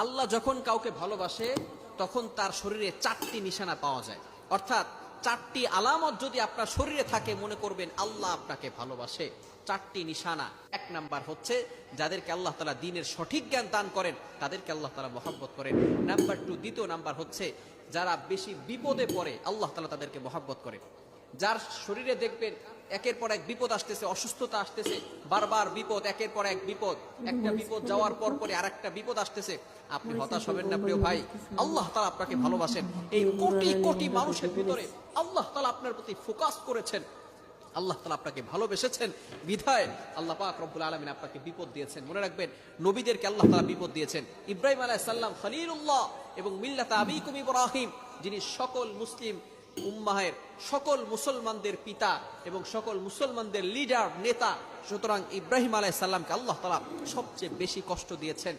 আল্লাহ যখন কাউকে ভালোবাসে তখন তার শরীরে 4টি নিশানা পাওয়া যায়, অর্থাৎ 4টি আলামত যদি আপনার শরীরে থাকে মনে করবেন আল্লাহ আপনাকে ভালোবাসে। 4টি নিশানা। 1 নাম্বার হচ্ছে যাদেরকে আল্লাহ তাআলা দ্বীনের সঠিক জ্ঞান দান করেন তাদেরকে আল্লাহ তাআলা মহব্বত করেন। নাম্বার 2, দ্বিতীয় নাম্বার হচ্ছে যারা বেশি বিপদে পড়ে আল্লাহ তাআলা তাদেরকে মহব্বত করেন। যার শরীরে দেখবেন একের পর এক বিপদ আসতেছে, অসুস্থতা আসতেছে, বারবার বিপদ, একের পর এক বিপদ, একটা বিপদ যাওয়ার পর পরে আরেকটা বিপদ আসতেছে, আপনি হতাশ হবেন না প্রিয় ভাই। আল্লাহ তাআলা আপনাকে ভালোবাসেন। এই কোটি কোটি মানুষের ভিতরে আল্লাহ তাআলা আপনার প্রতি ফোকাস করেছেন, আল্লাহ তাআলা আপনাকে ভালোবেসেছেন বিধায় আল্লাহ পাক রব্বুল আলামিন আপনাকে বিপদ দিয়েছেন। মনে রাখবেন নবীদেরকে আল্লাহ তাআলা বিপদ দিয়েছেন। ইব্রাহিম আলাইহিস সালাম খলিলুল্লাহ এবং মিল্লাতা আবিকুম ইব্রাহিম, যিনি সকল মুসলিম উম্মাহের, সকল মুসলমানদের পিতা এবং সকল মুসলমানদের লিডার, নেতা। সুতরাং ইব্রাহিম আলাইহিস সালামকে আল্লাহ তাআলা সবচেয়ে বেশি কষ্ট দিয়েছেন।